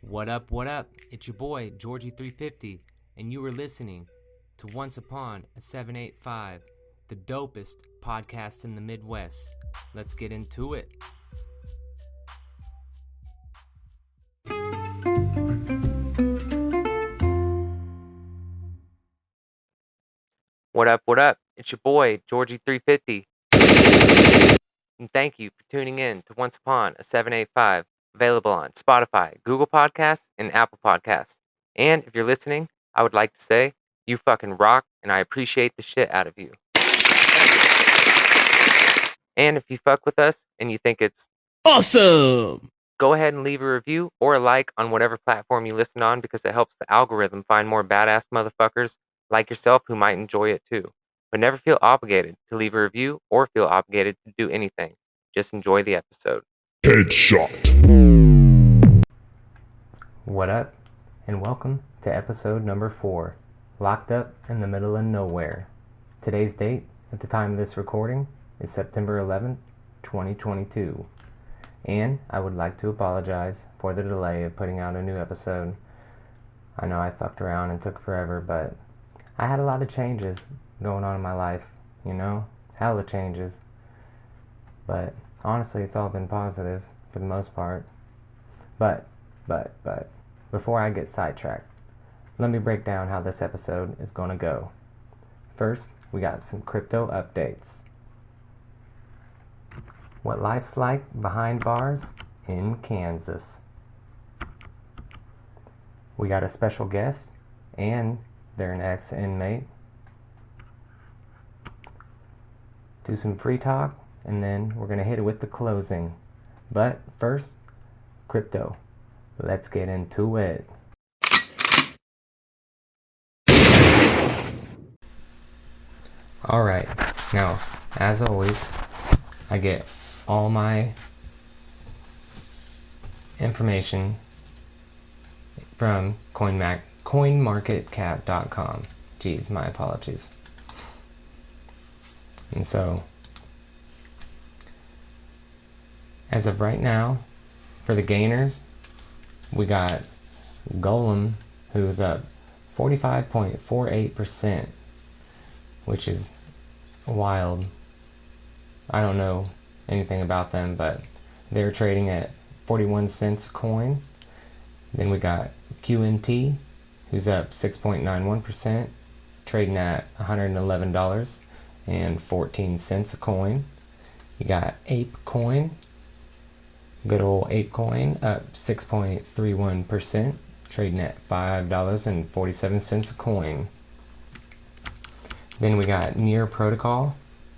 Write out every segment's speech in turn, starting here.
What up, what up? It's your boy, Georgie350, and you were listening to Once Upon a 785, the dopest podcast in the Midwest. Let's get into it. What up, what up? It's your boy, Georgie350. And thank you for tuning in to Once Upon a 785, available on Spotify, Google Podcasts, and Apple Podcasts. And if you're listening, I would like to say, you fucking rock, and I appreciate the shit out of you. And if you fuck with us and you think it's awesome, go ahead and leave a review or a like on whatever platform you listen on, because it helps the algorithm find more badass motherfuckers like yourself who might enjoy it too. But never feel obligated to leave a review or feel obligated to do anything. Just enjoy the episode. Headshot. What up, and welcome to episode number 4, Locked Up in the Middle of Nowhere. Today's date, at the time of this recording, is September 11th, 2022. And I would like to apologize for the delay of putting out a new episode. I know I fucked around and took forever, but I had a lot of changes going on in my life, hella changes. But honestly, it's all been positive for the most part. But, before I get sidetracked, let me break down how this episode is going to go. First, we got some crypto updates. What life's like behind bars in Kansas. We got a special guest, and they're an ex-inmate. Do some free talk, and then we're going to hit it with the closing. But first, crypto. Let's get into it. Alright, now, as always, I get all my information from coinmarketcap.com. Geez, my apologies. And so, as of right now, for the gainers, we got Golem, who's up 45.48%, which is wild. I don't know anything about them, but they're trading at 41 cents a coin. Then we got QNT, who's up 6.91%, trading at $111.14 a coin. You got ApeCoin, good old ApeCoin, up 6.31%, trading at $5.47 a coin. Then we got Near Protocol.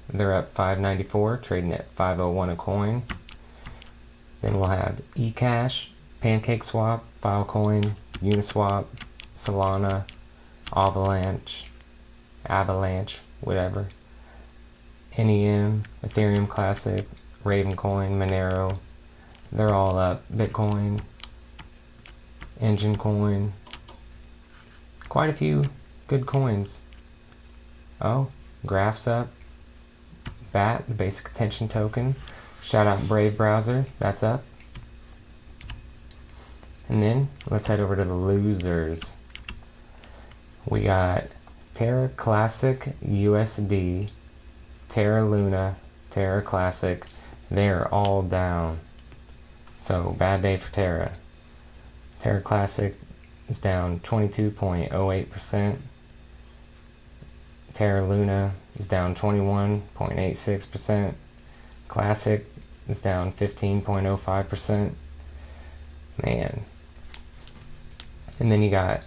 They're up $5.94, trading at $5.01 a coin. Then we'll have eCash, PancakeSwap, Filecoin, Uniswap, Solana, Avalanche, whatever. NEM, Ethereum Classic, Ravencoin, Monero. They're all up. Bitcoin, Engine Coin. Quite a few good coins. Oh, Graph's up. BAT, the basic attention token. Shout out Brave Browser, that's up. And then let's head over to the losers. We got Terra Classic USD, Terra Luna, Terra Classic. They're all down. So bad day for Terra. Terra Classic is down 22.08%. Terra Luna is down 21.86%. Classic is down 15.05%. Man. And then you got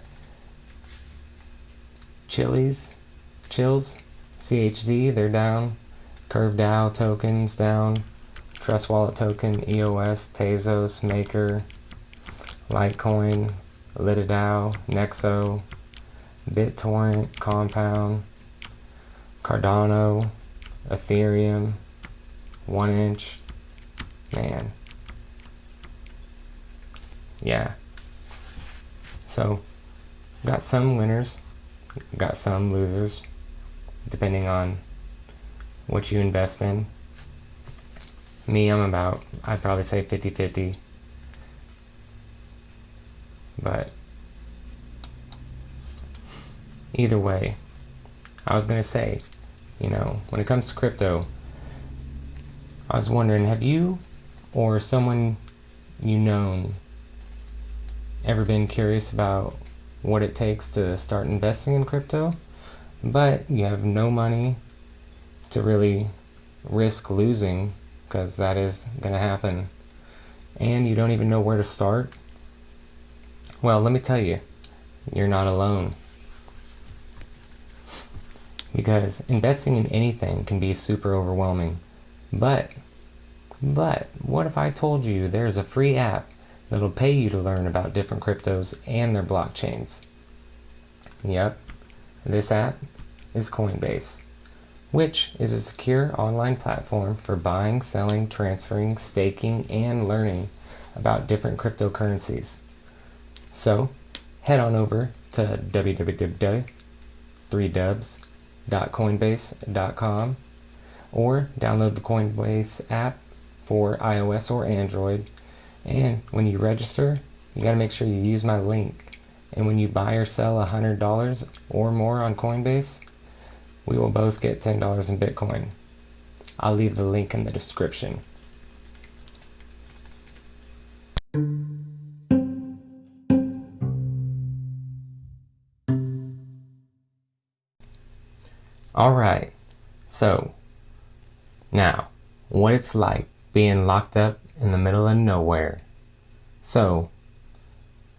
Chills, CHZ, they're down. Curve DAO tokens down. Trust Wallet token, EOS, Tezos, Maker, Litecoin, Litadao, Nexo, BitTorrent, Compound, Cardano, Ethereum, 1inch. Man. Yeah. So, got some winners, got some losers, depending on what you invest in. Me, I'd probably say 50-50. But either way, I was going to say, when it comes to crypto, I was wondering, have you or someone you known ever been curious about what it takes to start investing in crypto, but you have no money to really risk losing, because that is going to happen, and you don't even know where to start? Well, let me tell you, you're not alone. Because investing in anything can be super overwhelming. But what if I told you there's a free app that'll pay you to learn about different cryptos and their blockchains? Yep, this app is Coinbase, which is a secure online platform for buying, selling, transferring, staking, and learning about different cryptocurrencies. So, head on over to www.3dubs.coinbase.com or download the Coinbase app for iOS or Android. And when you register, you gotta make sure you use my link. And when you buy or sell $100 or more on Coinbase, we will both get $10 in Bitcoin. I'll leave the link in the description. Alright, so now, what it's like being locked up in the middle of nowhere. So,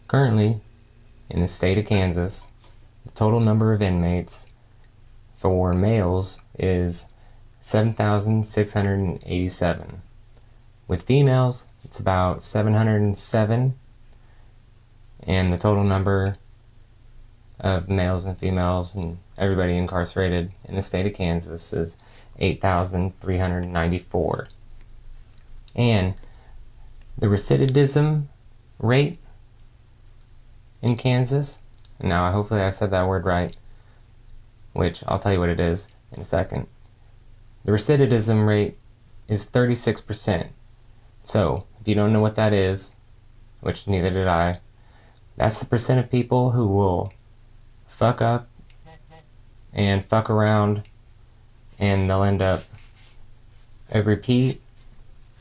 currently, in the state of Kansas, the total number of inmates for males is 7,687. With females, it's about 707, and the total number of males and females and everybody incarcerated in the state of Kansas is 8,394. And the recidivism rate in Kansas, now hopefully I said that word right, which I'll tell you what it is in a second. The recidivism rate is 36%. So, if you don't know what that is, which neither did I, that's the percent of people who will fuck up and fuck around, and they'll end up a repeat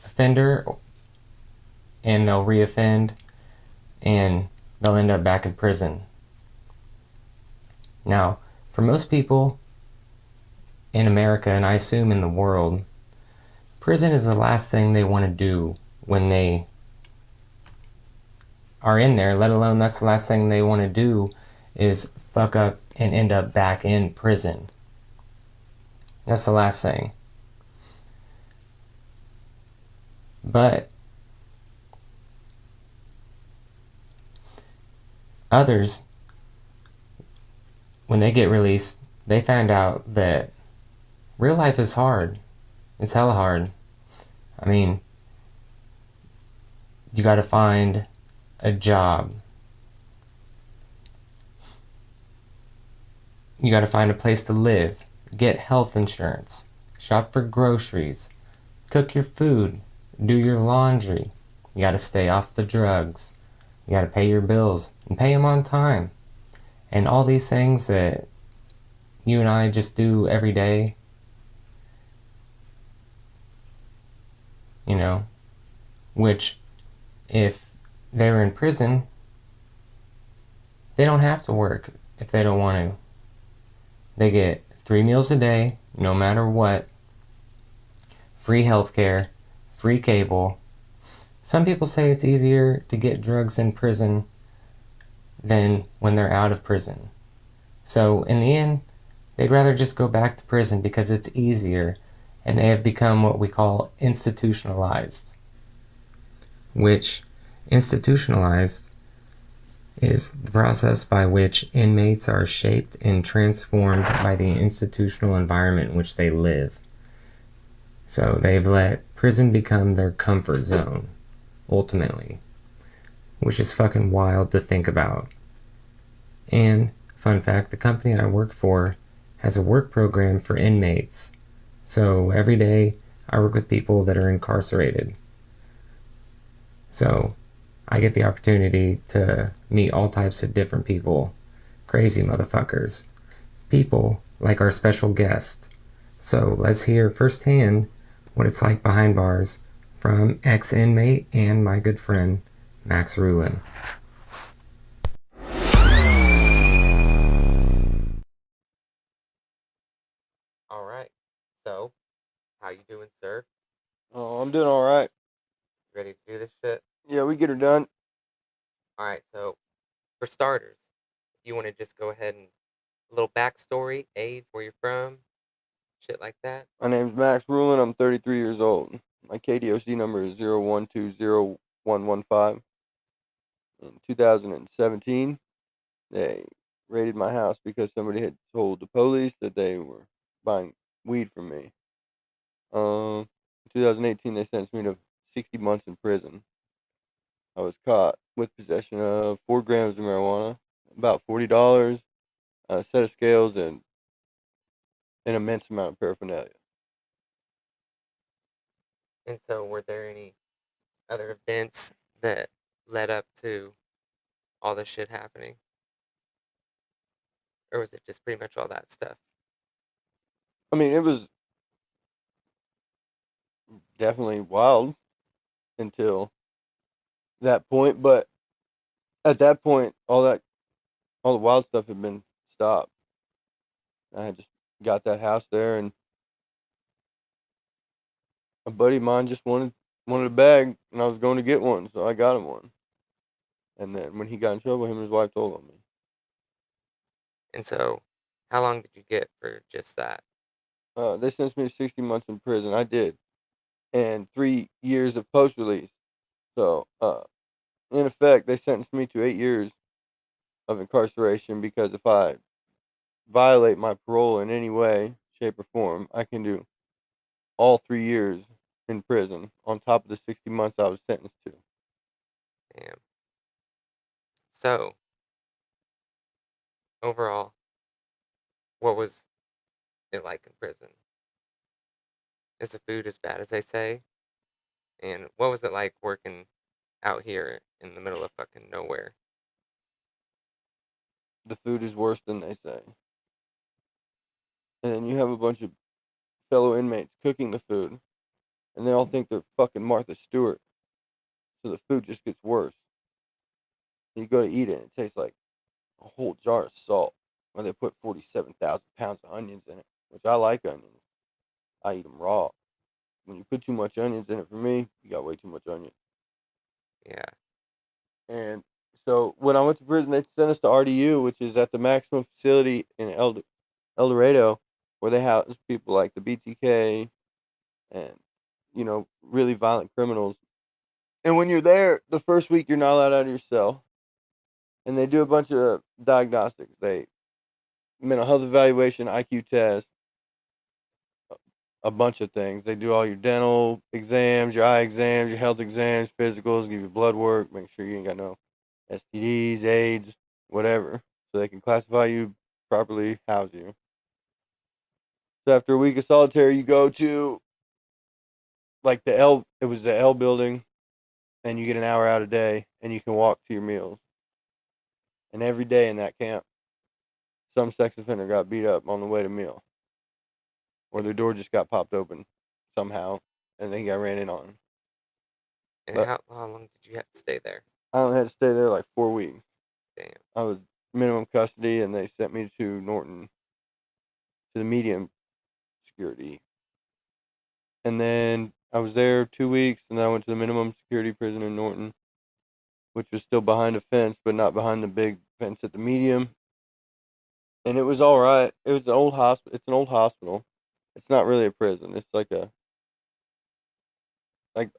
offender, and they'll reoffend, and they'll end up back in prison. Now, for most people in America, and I assume in the world, prison is the last thing they want to do when they are in there, let alone that's the last thing they want to do is fuck up and end up back in prison. That's the last thing. But others, when they get released, they find out that real life is hard. It's hella hard. I mean, you gotta find a job. You gotta find a place to live, get health insurance, shop for groceries, cook your food, do your laundry. You gotta stay off the drugs. You gotta pay your bills and pay them on time. And all these things that you and I just do every day, which if they were in prison, they don't have to work if they don't want to. They get 3 meals a day, no matter what, free healthcare, free cable. Some people say it's easier to get drugs in prison than when they're out of prison. So in the end, they'd rather just go back to prison because it's easier, and they have become what we call institutionalized. Which, institutionalized is the process by which inmates are shaped and transformed by the institutional environment in which they live. So they've let prison become their comfort zone, ultimately, which is fucking wild to think about. And, fun fact, the company I work for has a work program for inmates. So every day I work with people that are incarcerated. So I get the opportunity to meet all types of different people, crazy motherfuckers, people like our special guest. So let's hear firsthand what it's like behind bars from ex inmate and my good friend, Max Rulin. All right. So, how you doing, sir? Oh, I'm doing all right. Ready to do this shit? Yeah, we get her done. All right. So, for starters, if you want to just go ahead and a little backstory, age, where you're from, shit like that. My name's Max Rulin. I'm 33 years old. My KDOC number is 0120115. In 2017, they raided my house because somebody had told the police that they were buying weed from me. In 2018, they sentenced me to 60 months in prison. I was caught with possession of 4 grams of marijuana, about $40, a set of scales, and an immense amount of paraphernalia. And so, were there any other events that led up to all this shit happening? Or was it just pretty much all that stuff? I mean, it was definitely wild until that point, but at that point, all the wild stuff had been stopped. I had just got that house there, and a buddy of mine just wanted a bag, and I was going to get one, so I got him one. And then when he got in trouble, him and his wife told on me. And so, how long did you get for just that? They sentenced me to 60 months in prison. I did, and 3 years of post release. So, in effect, they sentenced me to 8 years of incarceration because if I violate my parole in any way, shape, or form, I can do all 3 years in prison on top of the 60 months I was sentenced to. Damn. So, overall, what was it like in prison? Is the food as bad as they say? And what was it like working out here in the middle of fucking nowhere? The food is worse than they say. And then you have a bunch of fellow inmates cooking the food, and they all think they're fucking Martha Stewart. So the food just gets worse. And you go to eat it, and it tastes like a whole jar of salt, where they put 47,000 pounds of onions in it, which I like onions. I eat them raw. When you put too much onions in it, for me, you got way too much onion. Yeah. And so when I went to prison, they sent us to RDU, which is at the maximum facility in El Dorado, where they house people like the BTK and, really violent criminals. And when you're there, the first week you're not allowed out of your cell. And they do a bunch of diagnostics. They mental health evaluation, IQ test, a bunch of things. They do all your dental exams, your eye exams, your health exams, physicals, give you blood work, make sure you ain't got no STDs, AIDS, whatever. So they can classify you properly, house you. So after a week of solitary, you go to like it was the L building, and you get an hour out a day, and you can walk to your meals. And every day in that camp, some sex offender got beat up on the way to meal, or their door just got popped open somehow, and they got ran in on. And But how long did you have to stay there? I only had to stay there like 4 weeks. Damn. I was minimum custody, and they sent me to Norton to the medium security. And then I was there 2 weeks, and then I went to the minimum security prison in Norton, which was still behind a fence, but not behind the big fence at the medium. And it was all right. It was an old hospital. It's an old hospital. It's not really a prison. It's like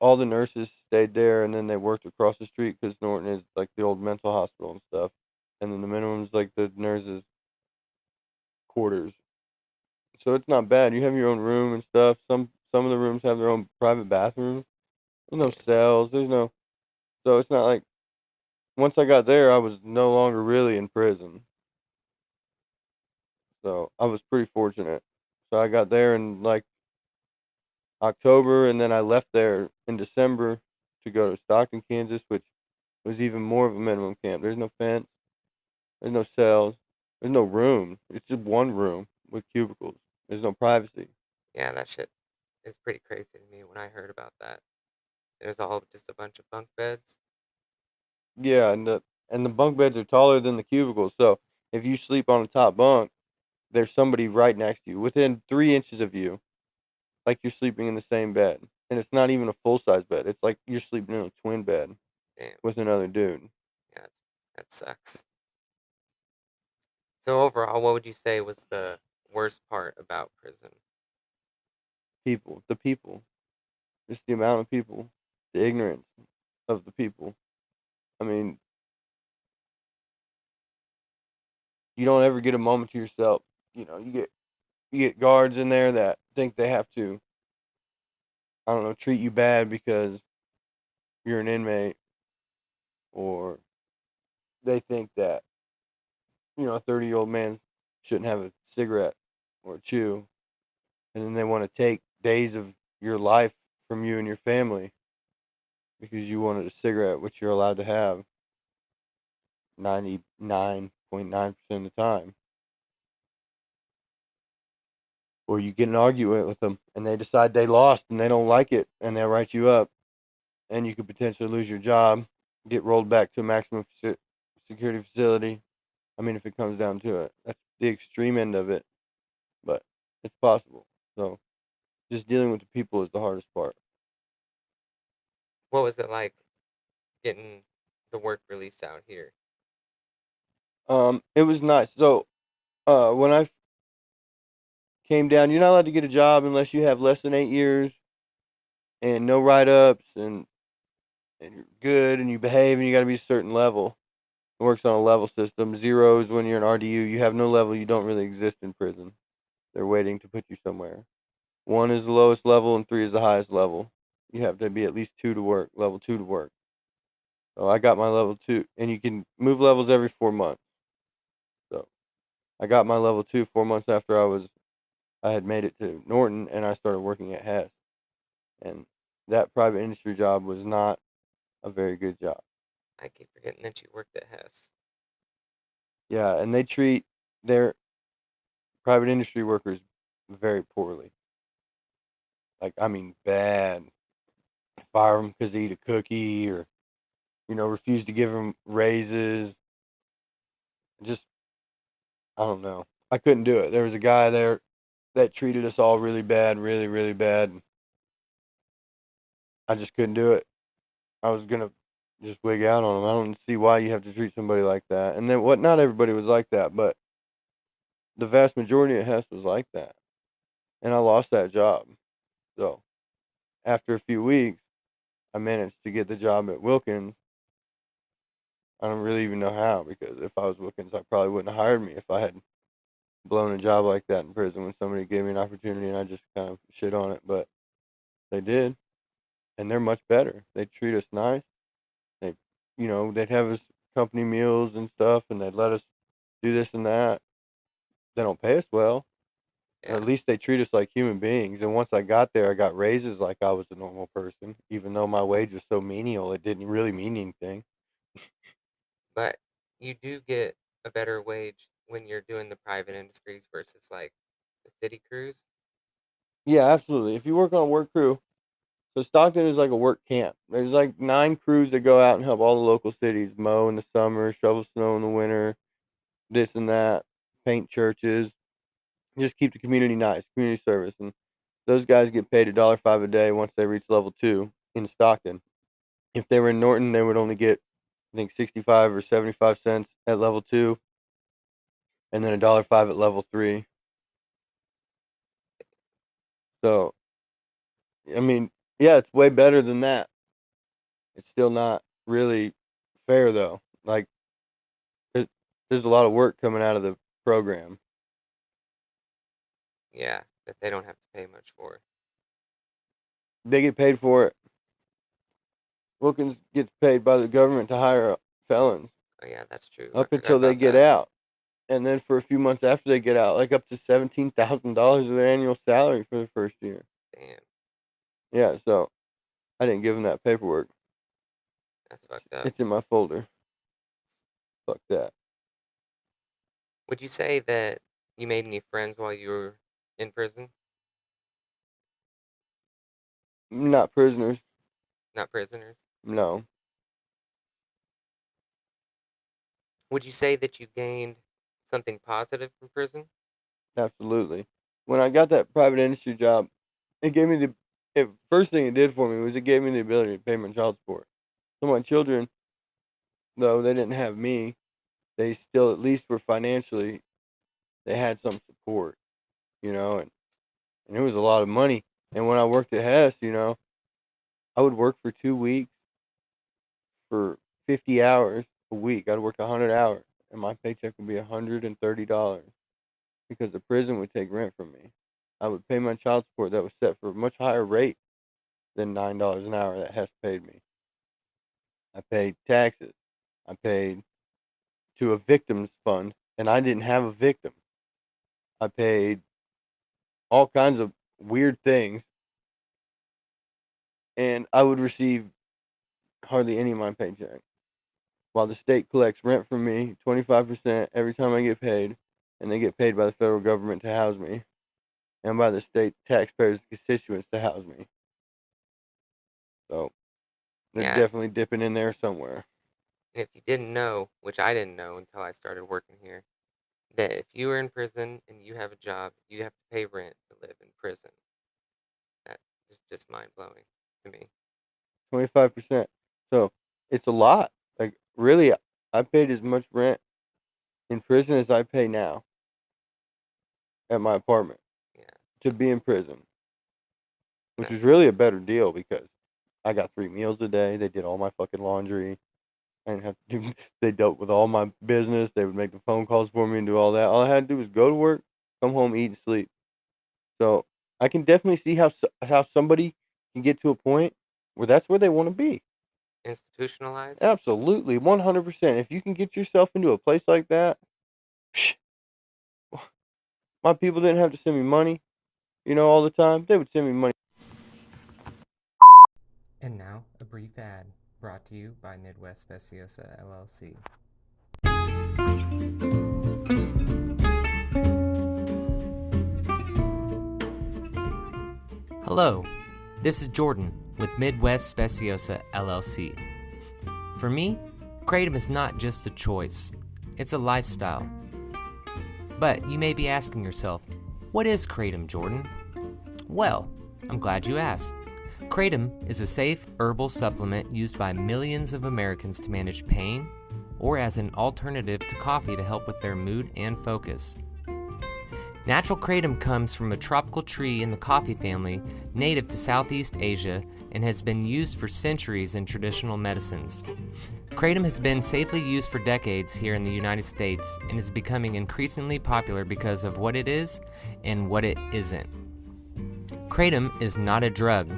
all the nurses stayed there, and then they worked across the street because Norton is like the old mental hospital and stuff. And then the minimum's like the nurses' quarters. So it's not bad. You have your own room and stuff. Some of the rooms have their own private bathrooms. There's no Damn. cells. There's no. So it's not like once I got there, I was no longer really in prison. So I was pretty fortunate. So I got there in like October, and then I left there in December to go to Stockton, Kansas, which was even more of a minimum camp. There's no fence. There's no cells. There's no room. It's just one room with cubicles. There's no privacy. Yeah, that shit is pretty crazy to me when I heard about that. There's all just a bunch of bunk beds. Yeah, and the bunk beds are taller than the cubicles. So if you sleep on the top bunk, there's somebody right next to you, within 3 inches of you, like you're sleeping in the same bed. And it's not even a full size bed. It's like you're sleeping in a twin bed Damn, with another dude. yeah, that sucks. So overall, what would you say was the worst part about prison? The people, just the amount of people, the ignorance of the people. I mean, you don't ever get a moment to yourself. You get guards in there that think they have to, I don't know, treat you bad because you're an inmate, or they think that a 30-year-old man shouldn't have a cigarette or a chew, and then they want to take days of your life from you and your family because you wanted a cigarette, which you're allowed to have 99.9% of the time. Or you get an argument with them and they decide they lost and they don't like it and they'll write you up, and you could potentially lose your job, get rolled back to a maximum security facility. I mean, if it comes down to it, that's the extreme end of it, but it's possible. So just dealing with the people is the hardest part. What was it like getting the work release out here? It was nice. So, when I came down, you're not allowed to get a job unless you have less than 8 years and no write ups, and you're good and you behave and you got to be a certain level. It works on a level system. Zeros when you're an RDU. You have no level. You don't really exist in prison. They're waiting to put you somewhere. One is the lowest level and three is the highest level. You have to be at least two to work, level two to work. So I got my level two, and you can move levels every 4 months. So I got my level two 4 months after I had made it to Norton, and I started working at Hess. And that private industry job was not a very good job. I keep forgetting that you worked at Hess. Yeah, and they treat their private industry workers very poorly. Like, I mean, bad. Fire them because they eat a cookie, or refuse to give them raises. Just, I don't know. I couldn't do it. There was a guy there that treated us all really bad, really, really bad. And I just couldn't do it. I was gonna just wig out on him. I don't see why you have to treat somebody like that. And then what? Not everybody was like that, but the vast majority of Hess was like that. And I lost that job. So after a few weeks, I managed to get the job at Wilkins. I don't really even know how, because if I was Wilkins, I probably wouldn't have hired me if I had blown a job like that in prison when somebody gave me an opportunity and I just kind of shit on it. But they did, and they're much better. They treat us nice. They, they'd have us company meals and stuff, and they'd let us do this and that. They don't pay us well. Yeah, At least they treat us like human beings. And once I got there, I got raises like I was a normal person, even though my wage was so menial, it didn't really mean anything. but you do get a better wage when you're doing the private industries versus like the city crews. Yeah, absolutely. If you work on a work crew, so Stockton is like a work camp. There's like 9 crews that go out and help all the local cities mow in the summer, shovel snow in the winter, this and that, paint churches, just keep the community nice, community service. And those guys get paid $1.05 a day once they reach level 2 in Stockton. If they were in Norton, they would only get, I think, 65 or 75 cents at level 2, and then $1.05 at level 3. So, I mean, yeah, it's way better than that. It's still not really fair though. Like, there's, there's a lot of work coming out of the program. Yeah, that they don't have to pay much for. They get paid for it. Wilkins gets paid by the government to hire felons Oh yeah, that's true. I up forgot until they about get that. out. And then for a few months after they get out, like up to $17,000 of their annual salary for the first year. Damn, Yeah, so I didn't give them that paperwork. That's fucked up. It's in my folder. Fuck that. Would you say that you made any friends while you were in prison? Not prisoners. Not prisoners? No. Would you say that you gained something positive from prison? Absolutely. When I got that private industry job, it gave me first thing it did for me was it gave me the ability to pay my child support. So my children, though they didn't have me, they still at least were financially, they had some support, and it was a lot of money. And when I worked at Hess, I would work for 2 weeks for 50 hours a week. I'd work 100 hours, and my paycheck would be $130 because the prison would take rent from me. I would pay my child support that was set for a much higher rate than $9 an hour that Hess paid me. I paid taxes. I paid to a victims fund, and I didn't have a victim. I paid all kinds of weird things, and I would receive hardly any of my paycheck. While the state collects rent from me, 25% every time I get paid, and they get paid by the federal government to house me, and by the state taxpayers' constituents to house me. So they're definitely dipping in there somewhere. And if you didn't know, which I didn't know until I started working here, that if you were in prison and you have a job, you have to pay rent to live in prison. That is just mind blowing to me. 25%. So it's a lot. Like, really, I paid as much rent in prison as I pay now at my apartment to be in prison, which is really a better deal because I got 3 meals a day. They did all my fucking laundry. I didn't have to do. They dealt with all my business. They would make the phone calls for me and do all that. All I had to do was go to work, come home, eat, and sleep. So I can definitely see how somebody can get to a point where that's where they want to be. Institutionalized? Absolutely, 100%. If you can get yourself into a place like that, my people didn't have to send me money, all the time. They would send me money. And now, a brief ad brought to you by Midwest Speciosa LLC. Hello, this is Jordan with Midwest Speciosa LLC. For me, Kratom is not just a choice, it's a lifestyle. But you may be asking yourself, what is Kratom, Jordan? Well, I'm glad you asked. Kratom is a safe herbal supplement used by millions of Americans to manage pain or as an alternative to coffee to help with their mood and focus. Natural kratom comes from a tropical tree in the coffee family native to Southeast Asia and has been used for centuries in traditional medicines. Kratom has been safely used for decades here in the United States and is becoming increasingly popular because of what it is and what it isn't. Kratom is not a drug,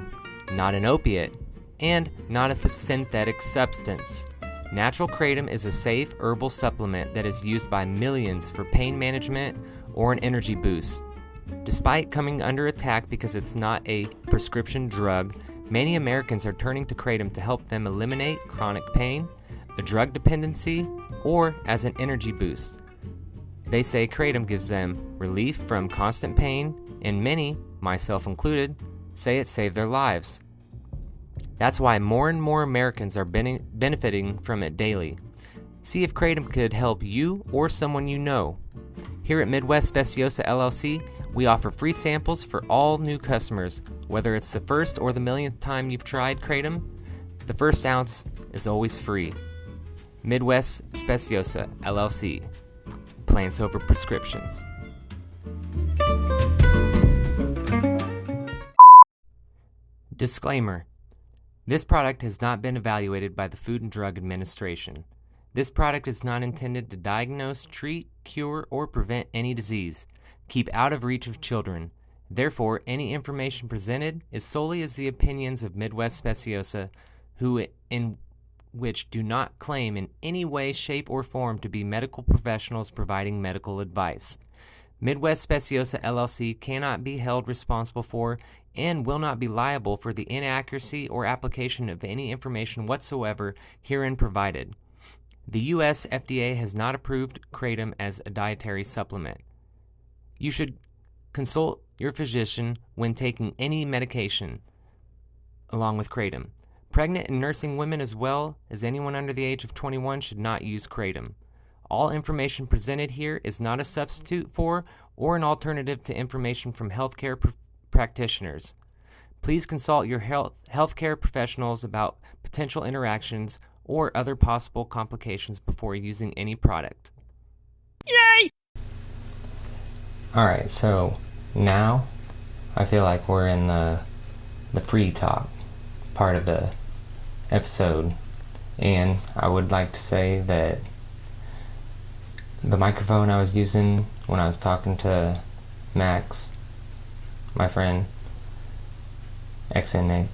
not an opiate, and not a synthetic substance. Natural kratom is a safe herbal supplement that is used by millions for pain management or an energy boost. Despite coming under attack because it's not a prescription drug, many Americans are turning to kratom to help them eliminate chronic pain, a drug dependency, or as an energy boost. They say kratom gives them relief from constant pain, and many, myself included, say it saved their lives. That's why more and more Americans are benefiting from it daily. See if kratom could help you or someone you know. Here at Midwest Speciosa LLC, we offer free samples for all new customers, whether it's the first or the millionth time you've tried kratom. The first ounce is always free. Midwest Speciosa LLC. Plants over prescriptions. Disclaimer. This product has not been evaluated by the Food and Drug Administration. This product is not intended to diagnose, treat, cure, or prevent any disease. Keep out of reach of children. Therefore, any information presented is solely as the opinions of Midwest Speciosa, which do not claim in any way, shape, or form to be medical professionals providing medical advice. Midwest Speciosa LLC cannot be held responsible for and will not be liable for the inaccuracy or application of any information whatsoever herein provided. The U.S. FDA has not approved kratom as a dietary supplement. You should consult your physician when taking any medication along with kratom. Pregnant and nursing women as well as anyone under the age of 21 should not use kratom. All information presented here is not a substitute for or an alternative to information from healthcare practitioners. Please consult your healthcare professionals about potential interactions or other possible complications before using any product. Yay! Alright, so now I feel like we're in the free talk part of the episode, and I would like to say that the microphone I was using when I was talking to Max, my friend, ex-inmate,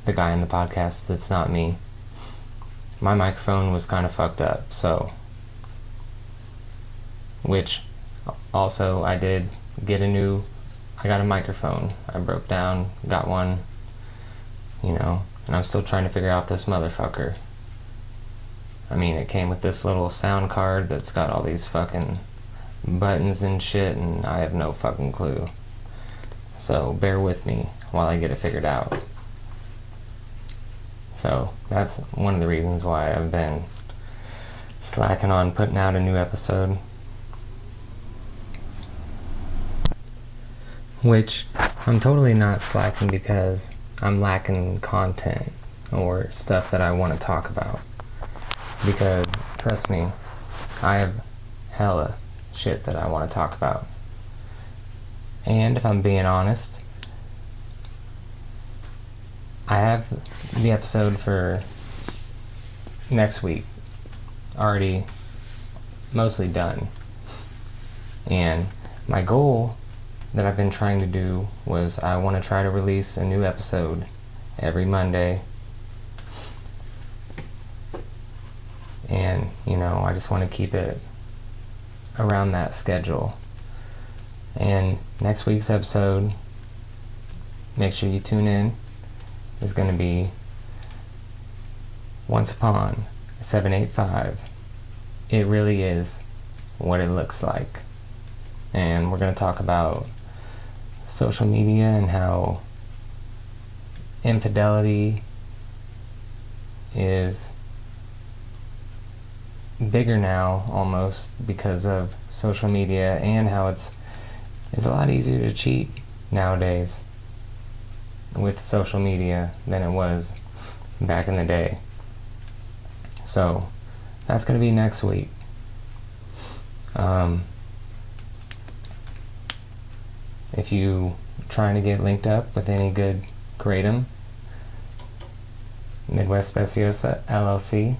the guy in the podcast that's not me, my microphone was kind of fucked up, so, which also I did get I got a microphone. I broke down, got one, and I'm still trying to figure out this motherfucker. I mean, it came with this little sound card that's got all these fucking buttons and shit, and I have no fucking clue. So bear with me while I get it figured out. So that's one of the reasons why I've been slacking on putting out a new episode. Which I'm totally not slacking because I'm lacking content or stuff that I want to talk about. Because, trust me, I have hella shit that I want to talk about. And if I'm being honest, I have the episode for next week already mostly done. And my goal that I've been trying to do was I want to try to release a new episode every Monday. And, I just want to keep it around that schedule. And next week's episode, make sure you tune in, is going to be Once Upon 785. It really is what it looks like. And we're going to talk about social media and how infidelity is bigger now almost because of social media, and how it's a lot easier to cheat nowadays with social media than it was back in the day. So that's going to be next week. If you trying to get linked up with any good kratom, Midwest Speciosa LLC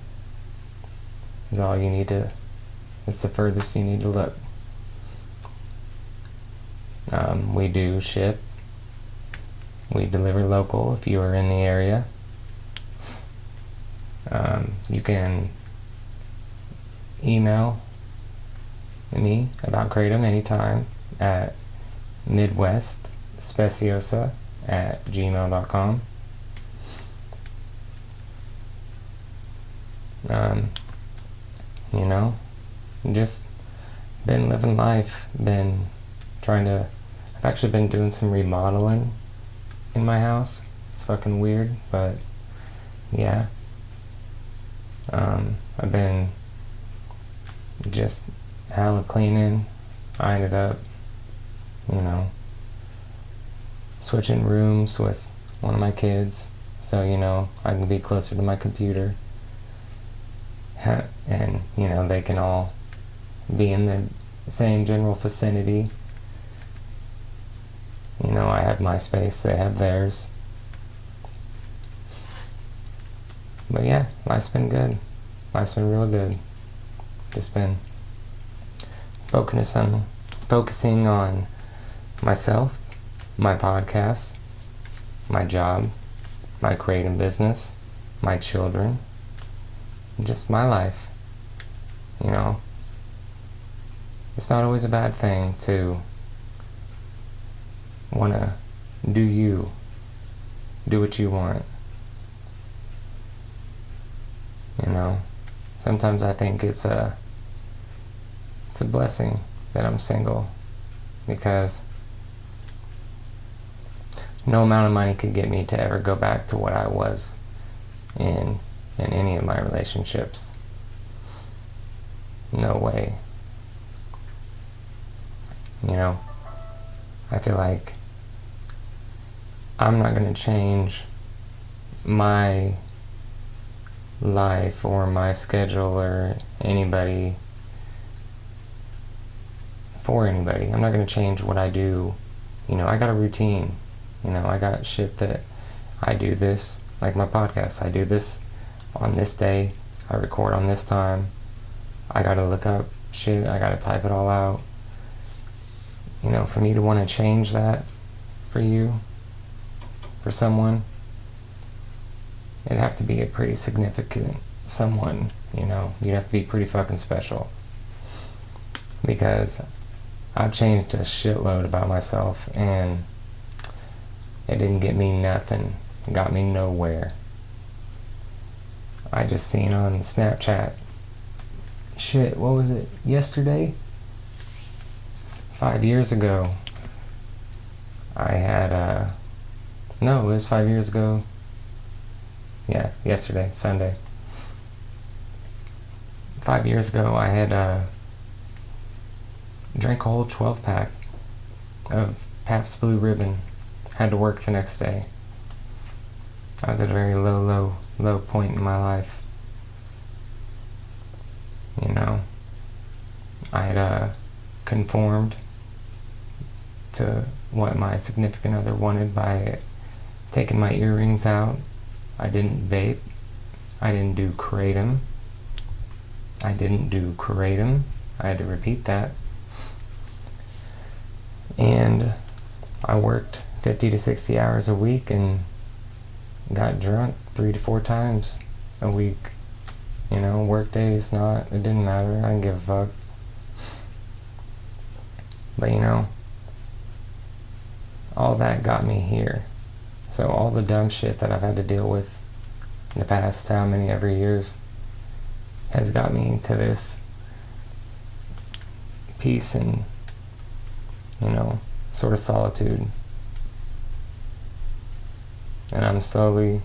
is all you need to, it's the furthest you need to look. We do ship, we deliver local if you are in the area. You can email me about kratom anytime at midwestspeciosa@gmail.com. Just been living life, I've actually been doing some remodeling in my house. It's fucking weird, but yeah. I've been just hella cleaning. I ended up, switching rooms with one of my kids, so, I can be closer to my computer. And, they can all be in the same general vicinity. I have my space, they have theirs. But yeah, life's been good. Life's been real good. Just been focusing on myself, my podcast, my job, my creative business, my children, and just my life. it's not always a bad thing to want to do what you want. You know, sometimes I think it's a blessing that I'm single, because no amount of money could get me to ever go back to what I was in any of my relationships. No way. You know, I feel like I'm not going to change my life or my schedule or anybody for anybody. I'm not going to change what I do. You know, I got a routine. You know, I got shit that I do this, like my podcast. I do this on this day. I record on this time. I got to look up shit. I got to type it all out. You know, for me to want to change that for you, for someone, it'd have to be a pretty significant someone, you know. You'd have to be pretty fucking special. Because I've changed a shitload about myself, and it didn't get me nothing. It got me nowhere. I just seen on Snapchat, shit, what was it, yesterday? 5 years ago, I had, no, it was 5 years ago. Yeah, yesterday, Sunday. 5 years ago, I had drank a whole 12-pack of Pabst Blue Ribbon. Had to work the next day. I was at a very low point in my life. You know, I had conformed to what my significant other wanted by taking my earrings out. I didn't vape. I didn't do kratom. I had to repeat that. And I worked 50 to 60 hours a week and got drunk 3 to 4 times a week. You know, work days, it didn't matter. I didn't give a fuck. But you know, all that got me here. So all the dumb shit that I've had to deal with in the past how many ever years has got me to this peace and, you know, sort of solitude. And I'm slowly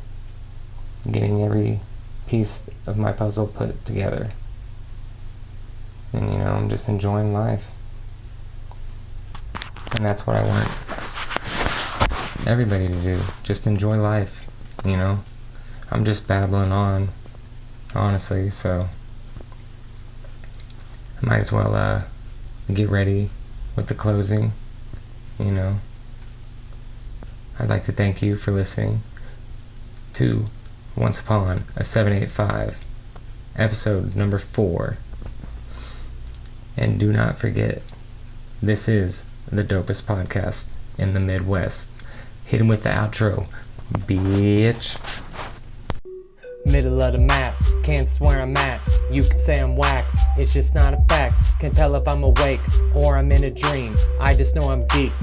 getting every piece of my puzzle put together. And, you know, I'm just enjoying life. And that's what I want everybody to do. Just enjoy life, you know. I'm just babbling on, honestly, so I might as well get ready with the closing, you know. I'd like to thank you for listening to Once Upon a 785, episode number 4. And do not forget, this is the dopest podcast in the Midwest. Hit him with the outro, bitch. Middle of the map, can't swear I'm at. You can say I'm whack, it's just not a fact. Can't tell if I'm awake or I'm in a dream. I just know I'm geeked.